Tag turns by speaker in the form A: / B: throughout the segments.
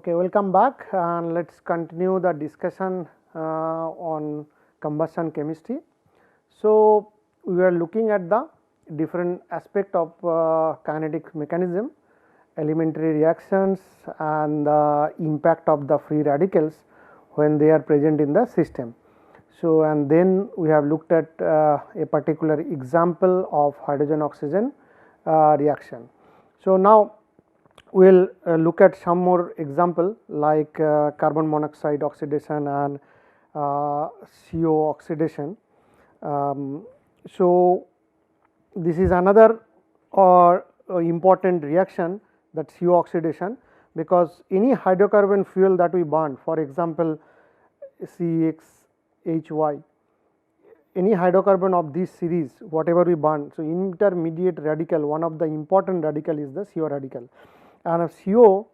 A: Okay, welcome back and let us continue the discussion on combustion chemistry. So, we are looking at the different aspect of kinetic mechanism, elementary reactions and the impact of the free radicals when they are present in the system. So, and then we have looked at a particular example of hydrogen oxygen reaction. So, now we will look at some more example like carbon monoxide oxidation and CO oxidation. So, this is another important reaction, that CO oxidation, because any hydrocarbon fuel that we burn, for example CXHY, any hydrocarbon of this series whatever we burn. So, intermediate radical, one of the important radical is the CO radical, and a CO,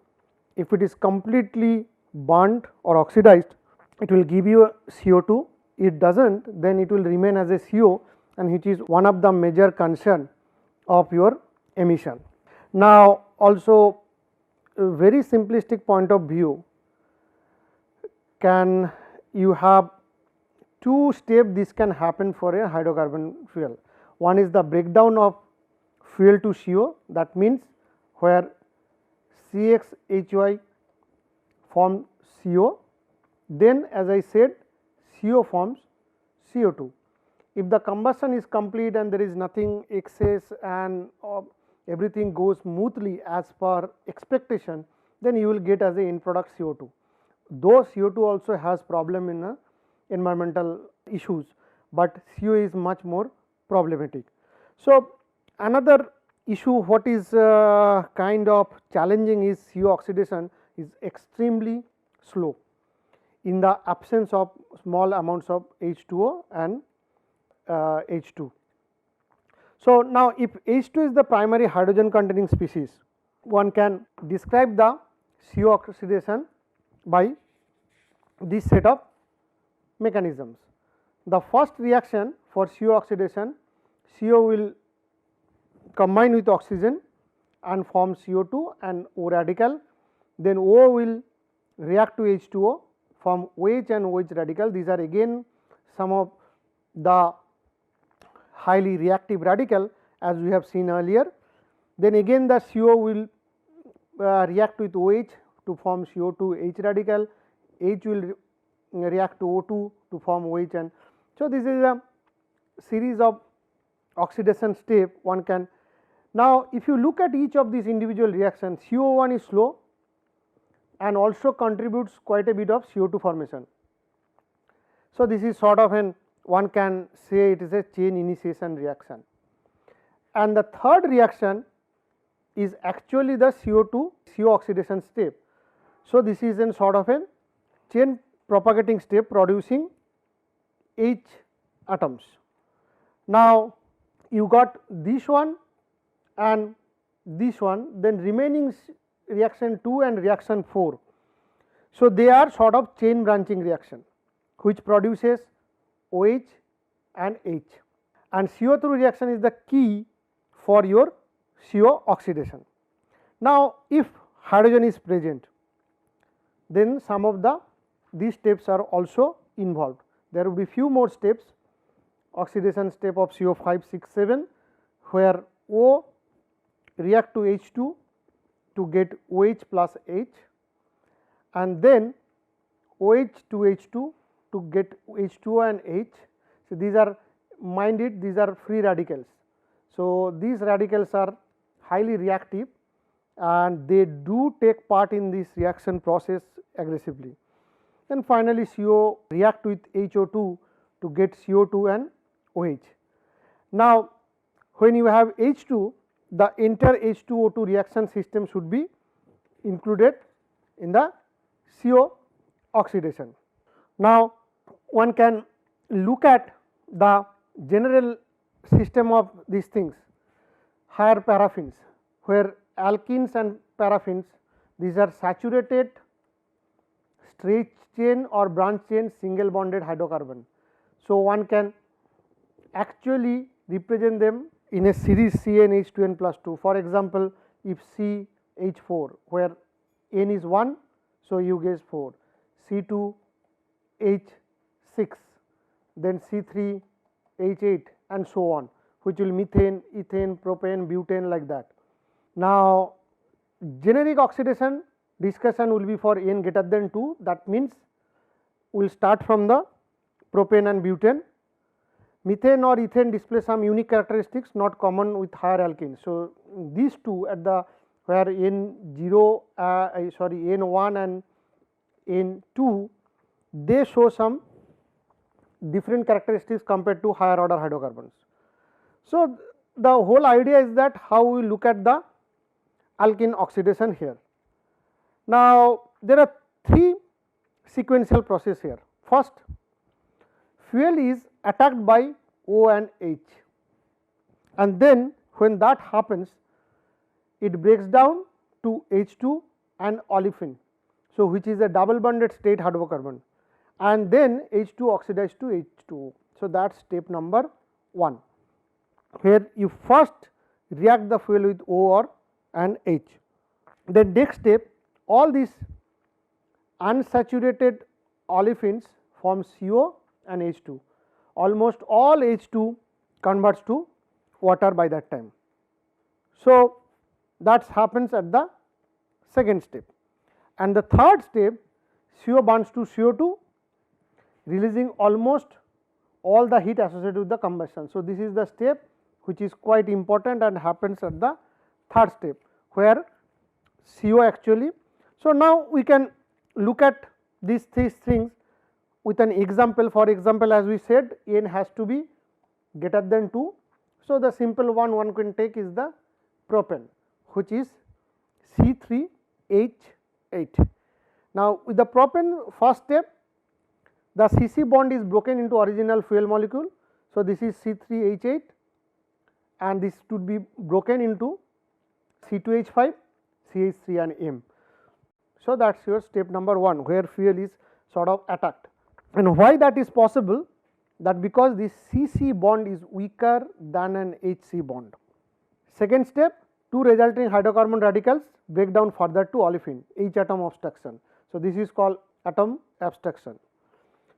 A: if it is completely burnt or oxidized, it will give you a CO2. It does not, then it will remain as a CO, and which is one of the major concern of your emission. Now, also a very simplistic point of view, can you have two steps this can happen for a hydrocarbon fuel. One is the breakdown of fuel to CO, that means where CXHY form CO, then as I said CO forms CO2. If the combustion is complete and there is nothing excess and everything goes smoothly as per expectation, then you will get as a end product CO2. Though CO2 also has problem in environmental issues, but CO is much more problematic. So, another issue what is kind of challenging is CO oxidation is extremely slow in the absence of small amounts of H2O and H2. So, now if H2 is the primary hydrogen containing species, one can describe the CO oxidation by this set of mechanisms. The first reaction for CO oxidation, CO will combine with oxygen and form CO2 and O radical, then O will react to H2O, form OH and OH radical. These are again some of the highly reactive radical as we have seen earlier. Then again the CO will react with OH to form CO2 H radical, H will react to O2 to form OH, and so this is a series of oxidation step one can. Now, if you look at each of these individual reactions, CO1 is slow and also contributes quite a bit of CO2 formation. So, this is sort of an, one can say it is a chain initiation reaction. And the third reaction is actually the CO2 CO oxidation step. So, this is in sort of a chain propagating step producing H atoms. Now, you got this one and this one, then remaining reaction 2 and reaction 4. So, they are sort of chain branching reaction which produces OH and H, and CO2 reaction is the key for your CO oxidation. Now, if hydrogen is present, then some of these steps are also involved. There will be few more steps, oxidation step of CO 5, 6, 7, where O react to H2 to get OH plus H, and then OH to H2 to get H2O and H. So, these are, mind it, these are free radicals. So, these radicals are highly reactive and they do take part in this reaction process aggressively. And finally, CO react with HO2 to get CO2 and OH. Now, when you have H2, the entire H2O2 reaction system should be included in the CO oxidation. Now, one can look at the general system of these things, higher paraffins, where alkenes and paraffins, these are saturated straight chain or branch chain single bonded hydrocarbon. So, one can actually represent them in a series CnH2n plus 2. For example, if CH4 where N is 1, So, you guess 4 C2H6, then C3H8 and so on, which will methane, ethane, propane, butane, like that. Now, generic oxidation discussion will be for n greater than 2, that means we will start from the propane and butane. Methane or ethane display some unique characteristics not common with higher alkenes. So, these two at the where N0 N1 and N2, they show some different characteristics compared to higher order hydrocarbons. So, the whole idea is that how we look at the alkene oxidation here. Now, there are three sequential process here. First, fuel is attacked by O and H, and then when that happens, it breaks down to H2 and olefin. So, which is a double bonded state hydrocarbon, and then H2 oxidized to H2O. So, that is step number 1, where you first react the fuel with O or and H. Then next step, all these unsaturated olefins form CO and H2. Almost all H2 converts to water by that time. So, that happens at the second step, and the third step, CO bonds to CO2, releasing almost all the heat associated with the combustion. So, this is the step which is quite important and happens at the third step, where CO actually. So, now we can look at these three things with an example. For example, as we said, N has to be greater than 2. So, the simple one can take is the propane, which is C3H8. Now, with the propane, first step, the CC bond is broken into original fuel molecule. So, this is C3H8 and this would be broken into C2H5, CH3 and M. So, that is your step number 1, where fuel is sort of attacked. And why that is possible? That because this CC bond is weaker than an HC bond. Second step, two resulting hydrocarbon radicals break down further to olefin, H atom abstraction. So, this is called atom abstraction.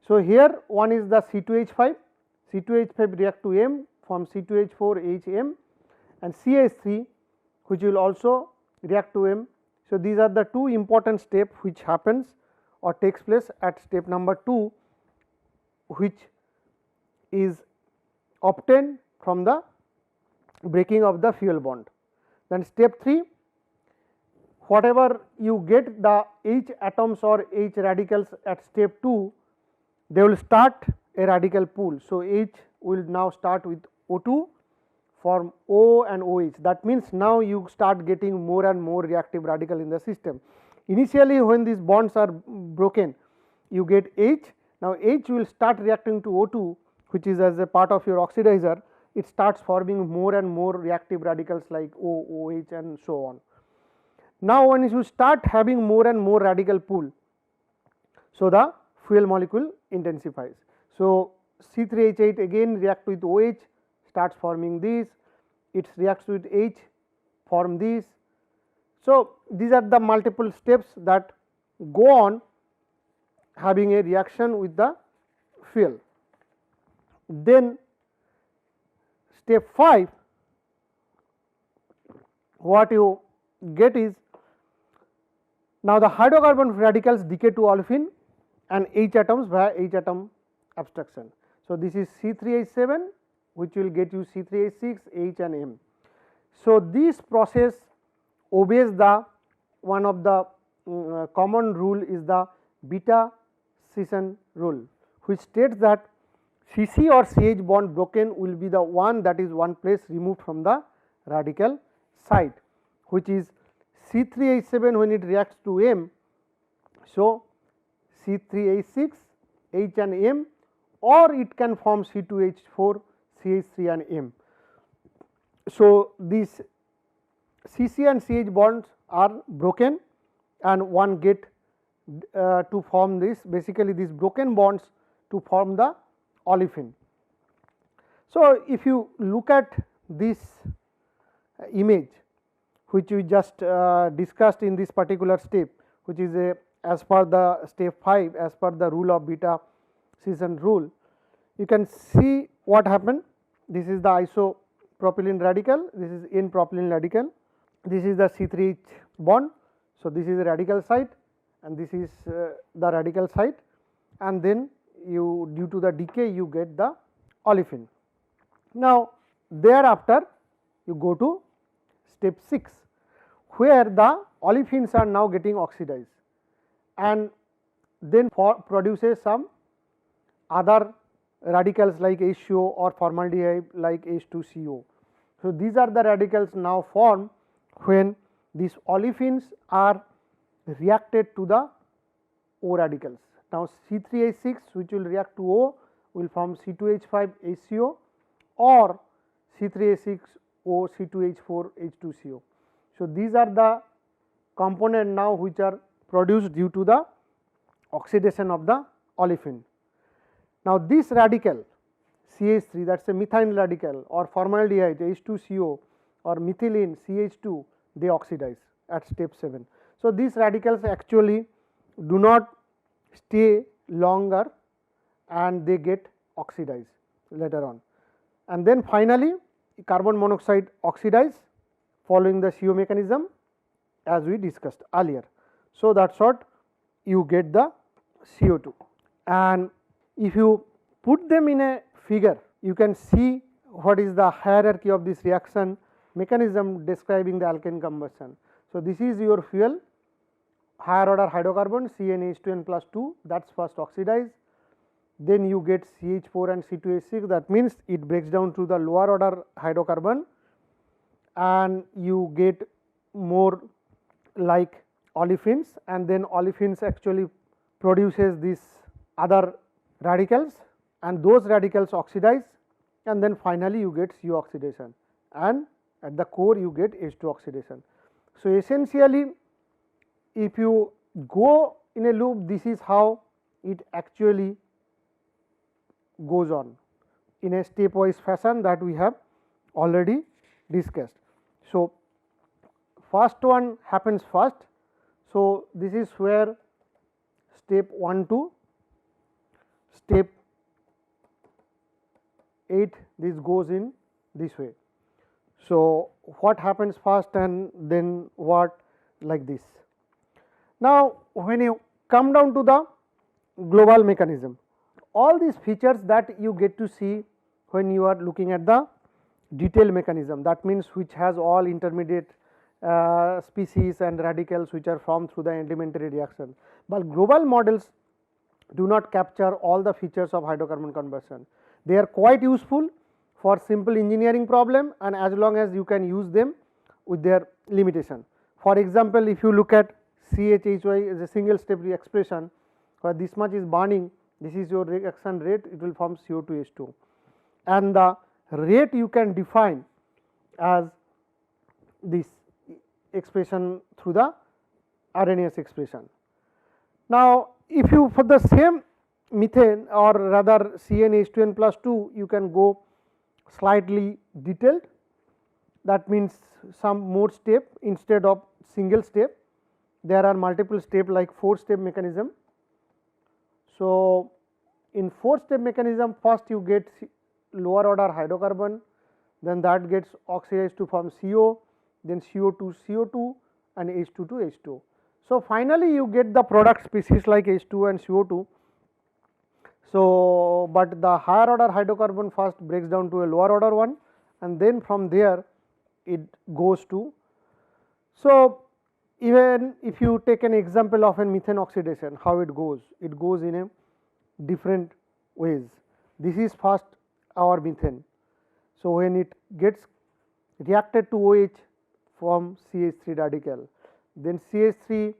A: So, here one is the C2H5, C2H5 react to M, form C2H4 HM, and CH3, which will also react to M. So, these are the two important steps which happens or takes place at step number 2, which is obtained from the breaking of the fuel bond. Then step 3, whatever you get the H atoms or H radicals at step 2, they will start a radical pool. So, H will now start with O2, form O and OH. That means, now you start getting more and more reactive radical in the system. Initially, when these bonds are broken, you get H. Now, H will start reacting to O2, which is as a part of your oxidizer. It starts forming more and more reactive radicals like O, OH and so on. Now, when you start having more and more radical pool, so the fuel molecule intensifies. So, C3H8 again react with OH, starts forming these, it reacts with H, form these. So, these are the multiple steps that go on having a reaction with the fuel. Then step 5, what you get is, now the hydrocarbon radicals decay to olefin and H atoms via H atom abstraction. So, this is C3H7, which will get you C3H6, H and M. So, this process obeys the one of the common rule is the beta scission rule, which states that CC or CH bond broken will be the one that is one place removed from the radical site, which is C3H7 when it reacts to M. So, C3H6, H and M, or it can form C2H4, CH3 and M. So, these CC and CH bonds are broken and one get to form this, basically these broken bonds to form the olefin. So, if you look at this image which we just discussed in this particular step, which is a as per the step 5, as per the rule of beta scission rule, you can see what happened. This is the isopropylene radical, this is N propylene radical, this is the C3H bond. So, this is the radical site and this is the radical site, and then you, due to the decay, you get the olefin. Now, thereafter you go to step 6, where the olefins are now getting oxidized and then produces some other radicals like HCO or formaldehyde like H2CO. So, these are the radicals now formed when these olefins are reacted to the O radicals. Now, C3H6 which will react to O will form C2H5 HCO or C3H6O C2H4 H2CO. So, these are the component now which are produced due to the oxidation of the olefin. Now, this radical CH3, that is a methyl radical, or formaldehyde H2CO or methylene CH2, they oxidize at step 7. So, these radicals actually do not stay longer and they get oxidized later on, and then finally carbon monoxide oxidize following the CO mechanism as we discussed earlier. So, that is what you get the CO2, and if you put them in a figure, you can see what is the hierarchy of this reaction mechanism describing the alkane combustion. So, this is your fuel, higher order hydrocarbon CnH2n plus 2, that is first oxidized, then you get CH4 and C2H6, that means it breaks down to the lower order hydrocarbon and you get more like olefins, and then olefins actually produces these other radicals and those radicals oxidize, and then finally you get CO oxidation, and at the core you get H2 oxidation. So, essentially if you go in a loop, this is how it actually goes on in a stepwise fashion that we have already discussed. So, first one happens first. So, this is where step 1 to step 8, this goes in this way. So, what happens first and then what, like this. Now, when you come down to the global mechanism, all these features that you get to see when you are looking at the detailed mechanism, that means which has all intermediate species and radicals which are formed through the elementary reaction, but global models do not capture all the features of hydrocarbon combustion. They are quite useful for simple engineering problem, and as long as you can use them with their limitation. For example, if you look at CHHY as a single step expression, where this much is burning, this is your reaction rate, it will form CO2H2, and the rate you can define as this expression through the Arrhenius expression. Now, if you for the same methane or rather CnH2n plus 2, you can go slightly detailed, that means some more step instead of single step, there are multiple step like 4 step mechanism. So, in 4 step mechanism, first you get lower order hydrocarbon, then that gets oxidized to form CO, then CO2 CO2 and H2 to H2. So, finally, you get the product species like H2 and CO2. So, but the higher order hydrocarbon first breaks down to a lower order one, and then from there it goes to. So, even if you take an example of a methane oxidation, how it goes in a different ways. This is first our methane. So, when it gets reacted to OH from CH3 radical, then CH3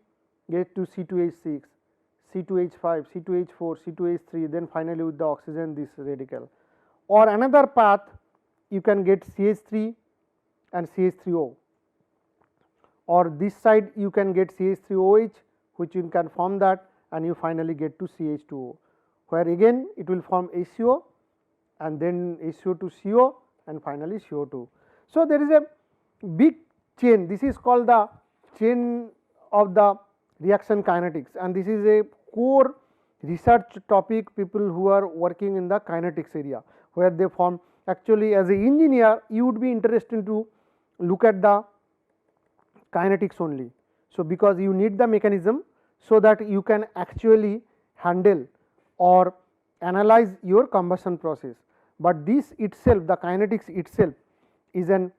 A: get to C2H6, C2H5, C2H4, C2H3, then finally with the oxygen this radical. Or another path, you can get CH3 and CH3O, or this side you can get CH3OH, which you can form that, and you finally get to CH2O, where again it will form HCO and then HCO to CO and finally CO2. So, there is a big chain, this is called the chain of the reaction kinetics, and this is a core research topic people who are working in the kinetics area, where they form. Actually, as an engineer, you would be interested to look at the kinetics only. So, because you need the mechanism, so that you can actually handle or analyze your combustion process, but this itself, the kinetics itself, is an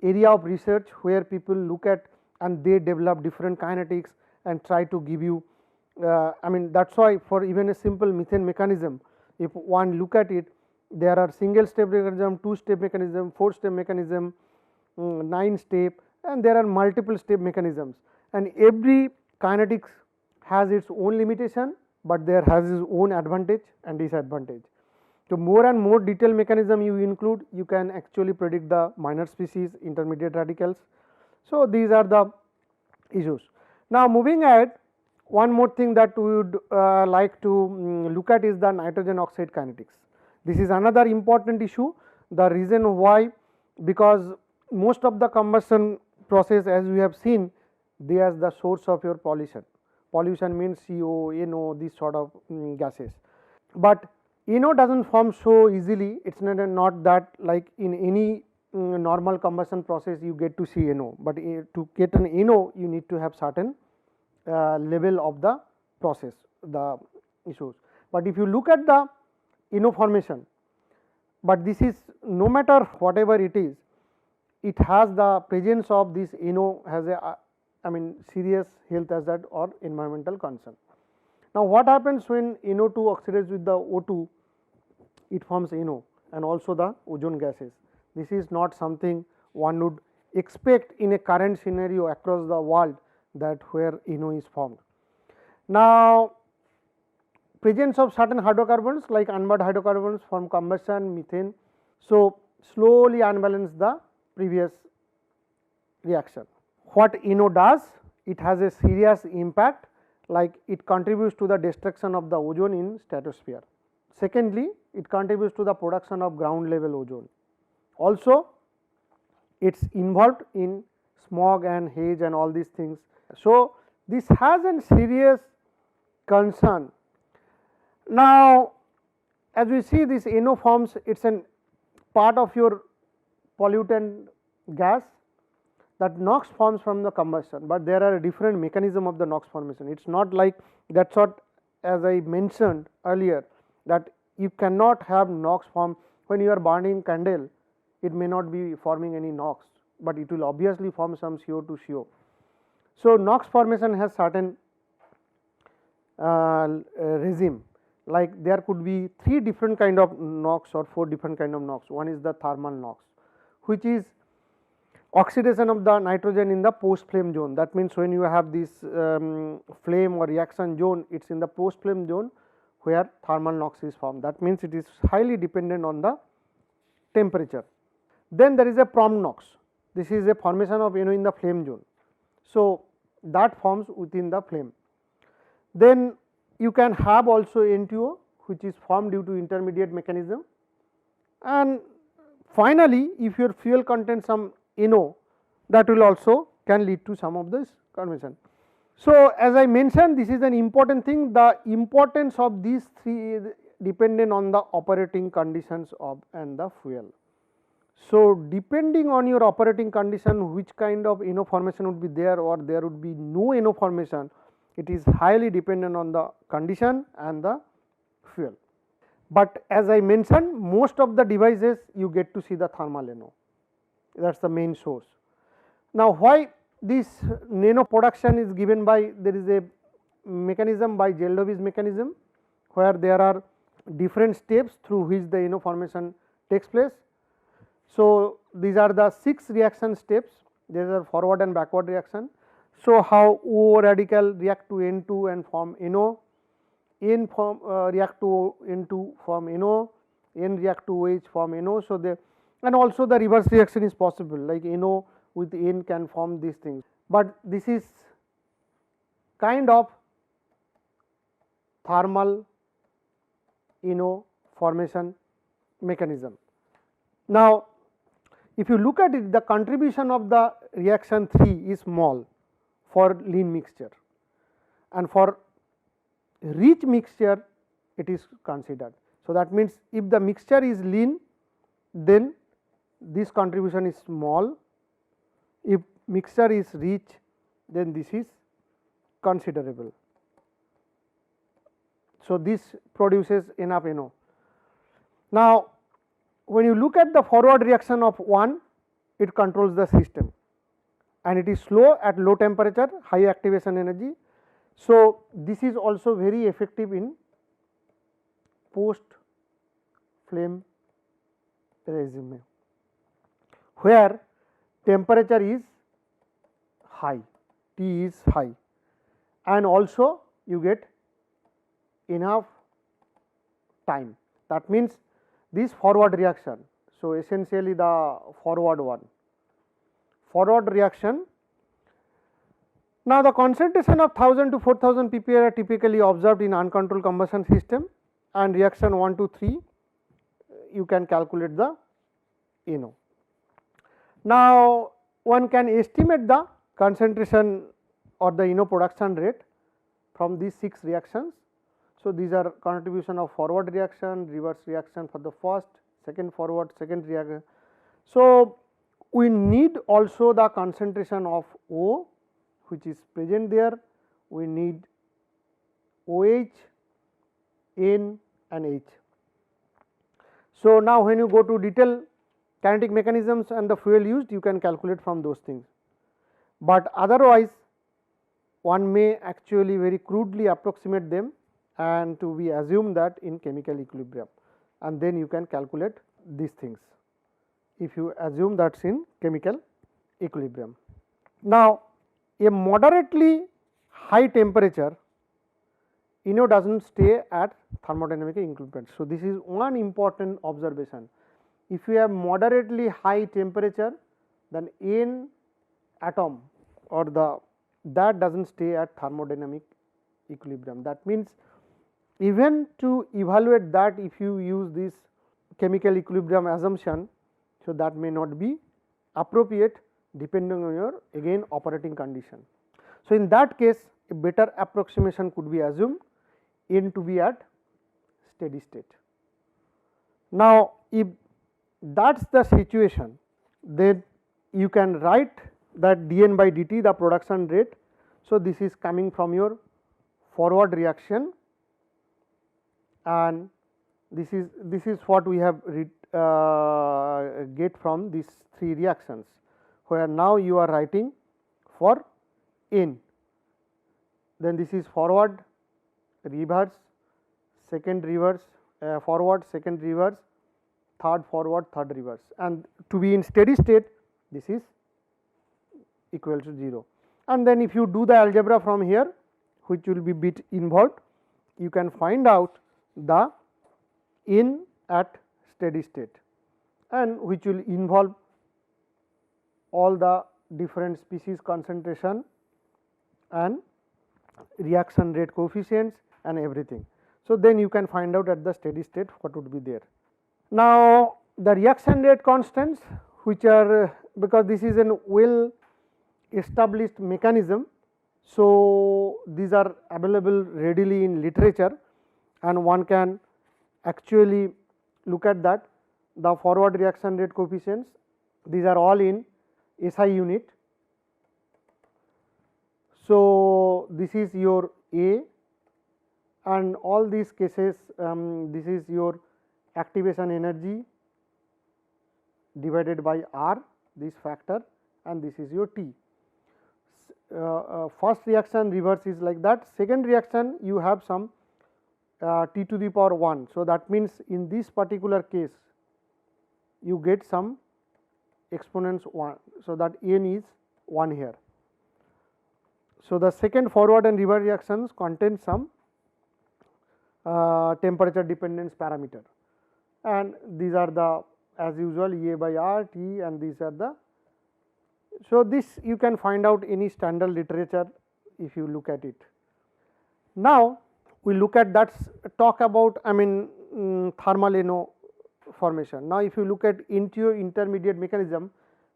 A: area of research where people look at and they develop different kinetics and try to give you I mean, that is why for even a simple methane mechanism, if one look at it, there are single step mechanism, 2 step mechanism, 4 step mechanism, 9 step, and there are multiple step mechanisms, and every kinetics has its own limitation, but there has its own advantage and disadvantage. So, more and more detailed mechanism you include, you can actually predict the minor species, intermediate radicals. So, these are the issues. Now, moving ahead, one more thing that we would like to look at is the nitrogen oxide kinetics. This is another important issue. The reason why, because most of the combustion process, as we have seen, they as the source of your pollution. Pollution means CO, NO, these sort of gases, but NO does not form so easily. It is not that like in any normal combustion process you get to see NO, but to get an NO you need to have certain level of the process, the issues. But if you look at the NO formation, but this is no matter whatever it is, it has the presence of this NO has a I mean serious health hazard or environmental concern. Now, what happens when NO2 oxidizes with the O2, it forms NO and also the ozone gases. This is not something one would expect in a current scenario across the world, that where NO is formed. Now, presence of certain hydrocarbons like unburned hydrocarbons from combustion, methane, so slowly unbalance the previous reaction. What NO does? It has a serious impact, like it contributes to the destruction of the ozone in stratosphere. Secondly, it contributes to the production of ground level ozone. Also, it is involved in smog and haze and all these things. So, this has a serious concern. Now, as we see this NO forms, it is a part of your pollutant gas, that NOx forms from the combustion, but there are a different mechanism of the NOx formation. It is not like that sort, as I mentioned earlier, that you cannot have NOx form when you are burning candle, it may not be forming any NOx, but it will obviously form some CO2 CO. So, NOx formation has certain regime, like there could be 3 different kind of NOx or 4 different kind of NOx. One is the thermal NOx, which is oxidation of the nitrogen in the post flame zone. That means, when you have this flame or reaction zone, it is in the post flame zone where thermal NOx is formed. That means, it is highly dependent on the temperature. Then there is a prompt NOx. This is a formation of NO in the flame zone. So, that forms within the flame. Then you can have also N2O, which is formed due to intermediate mechanism, and finally, if your fuel contains some NO, that will also can lead to some of this conversion. So, as I mentioned, this is an important thing. The importance of these 3 is dependent on the operating conditions of and the fuel. So, depending on your operating condition, which kind of NO formation would be there or there would be no NO formation, it is highly dependent on the condition and the fuel. But as I mentioned, most of the devices you get to see the thermal NO, that is the main source. Now, why this NO production is given by, there is a mechanism by Jeldovis mechanism, where there are different steps through which the NO formation takes place. So, these are the 6 reaction steps, these are forward and backward reaction. So, how O radical react to N2 and form NO, N form react to N2 form NO, N react to OH form NO. So, they and also the reverse reaction is possible, like NO with N can form these things, but this is kind of thermal NO formation mechanism. Now, if you look at it, the contribution of the reaction 3 is small for lean mixture. and for rich mixture it is considered. So, that means, if the mixture is lean, then this contribution is small, if mixture is rich, then this is considerable. So, this produces enough NO. Now, when you look at the forward reaction of 1, it controls the system and it is slow at low temperature, high activation energy. So, this is also very effective in post flame regime, where temperature is high, T is high, and also you get enough time. That means, this forward reaction. So, essentially the forward one, forward reaction. Now, the concentration of 1000 to 4000 ppr are typically observed in uncontrolled combustion system, and reaction 1 to 3 you can calculate the NO. Now, one can estimate the concentration or the NO production rate from these 6 reactions. So, these are contribution of forward reaction, reverse reaction for the first, second forward, second reaction. So, we need also the concentration of O, which is present there. We need OH, N and H. So, now when you go to detail kinetic mechanisms and the fuel used, you can calculate from those things, but otherwise one may actually very crudely approximate them and to be assumed that in chemical equilibrium, and then you can calculate these things if you assume that is in chemical equilibrium. Now, a moderately high temperature NO does not stay at thermodynamic equilibrium. So, this is one important observation. If you have moderately high temperature, then N atom or that does not stay at thermodynamic equilibrium. That means, even to evaluate that, if you use this chemical equilibrium assumption, so that may not be appropriate depending on your again operating condition. So, in that case, a better approximation could be assumed N to be at steady state. Now, if that is the situation, then you can write that dN by dt, the production rate. So, this is coming from your forward reaction, and this is what we have get from these 3 reactions, where now you are writing for N, then this is forward, reverse, second reverse, forward, second reverse, third forward, third reverse, and to be in steady state this is equal to 0. And then if you do the algebra from here, which will be bit involved, you can find out the N at steady state, and which will involve all the different species concentration and reaction rate coefficients and everything. So, then you can find out at the steady state what would be there. Now, the reaction rate constants, which are, because this is an well established mechanism. So, these are available readily in literature, and one can actually look at that. The forward reaction rate coefficients, these are all in SI unit. So, this is your A, and all these cases this is your activation energy divided by R, this factor, and this is your T. First reaction reverse is like that, second reaction you have some T to the power 1. So, that means in this particular case you get some exponents 1. So, that N is 1 here. So, the second forward and reverse reactions contain some temperature dependence parameter, and these are the as usual A by R, T, and these are the. So, this you can find out any standard literature if you look at it. Now, we look at that, talk about thermal NO formation. Now, if you look at intermediate mechanism,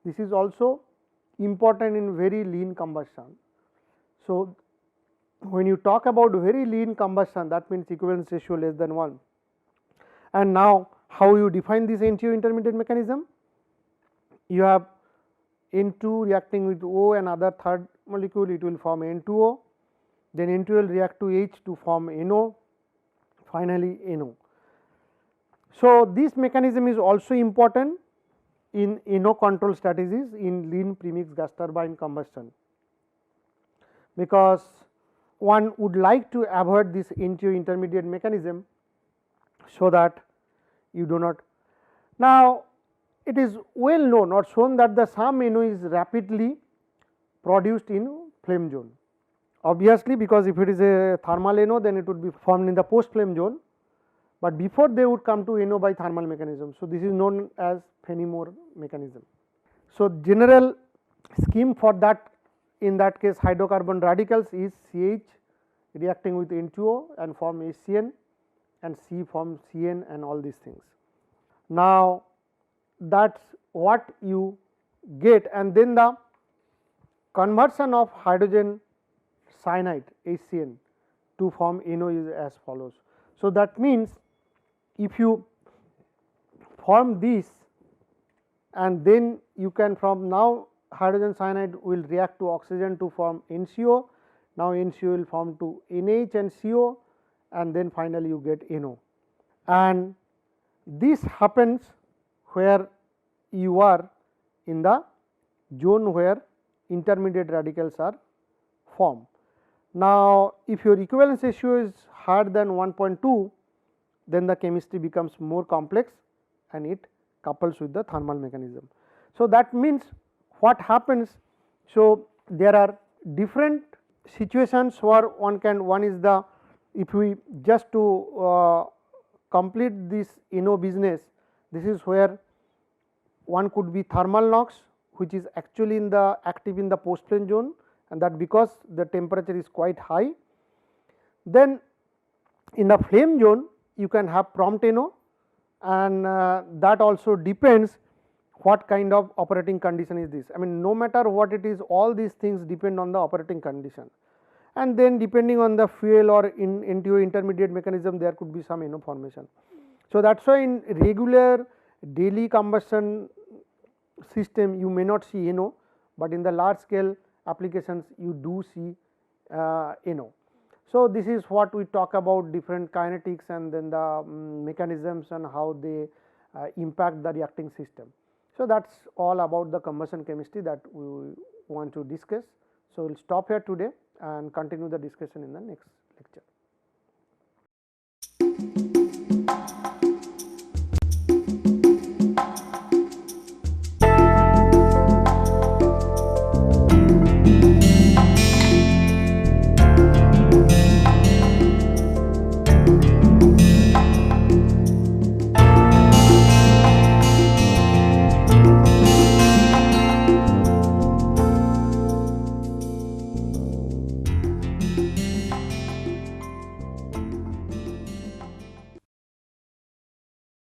A: this is also important in very lean combustion. So, when you talk about very lean combustion, that means equivalence ratio less than 1. And now how you define this NTO intermediate mechanism? You have N2 reacting with O and other third molecule, it will form N2O, then N2 will react to H to form NO, finally NO. So, this mechanism is also important in NO control strategies in lean premix gas turbine combustion, because one would like to avoid this NTO intermediate mechanism, so that you do not. Now, it is well known or shown that the some NO is rapidly produced in flame zone. Obviously, because if it is a thermal NO, then it would be formed in the post flame zone, but before they would come to NO by thermal mechanism. So, this is known as Fenimore mechanism. So, general scheme for that, in that case hydrocarbon radicals is CH reacting with N2O and form HCN, and C form CN and all these things. Now, that is what you get, and then the conversion of hydrogen cyanide HCN to form NO is as follows. So, that means if you form this, and then you can, from now hydrogen cyanide will react to oxygen to form NCO. Now, NCO will form to NH and CO, and then finally you get NO, and this happens where you are in the zone where intermediate radicals are formed. Now, if your equivalence ratio is higher than 1.2, then the chemistry becomes more complex and it couples with the thermal mechanism. So, that means what happens? So, there are different situations where one is the, if we just to complete this NO business, this is where one could be thermal NOx, which is actually in the active in the post flame zone, and that because the temperature is quite high. Then in the flame zone you can have prompt NO, and that also depends what kind of operating condition is this. I mean, no matter what it is, all these things depend on the operating condition, and then depending on the fuel or in NTO intermediate mechanism, there could be some NO formation. So, that is why in regular daily combustion system you may not see NO, but in the large scale applications you do see NO. So, this is what we talk about different kinetics and then the mechanisms and how they impact the reacting system. So, that is all about the combustion chemistry that we want to discuss. So, we will stop here today and continue the discussion in the next lecture.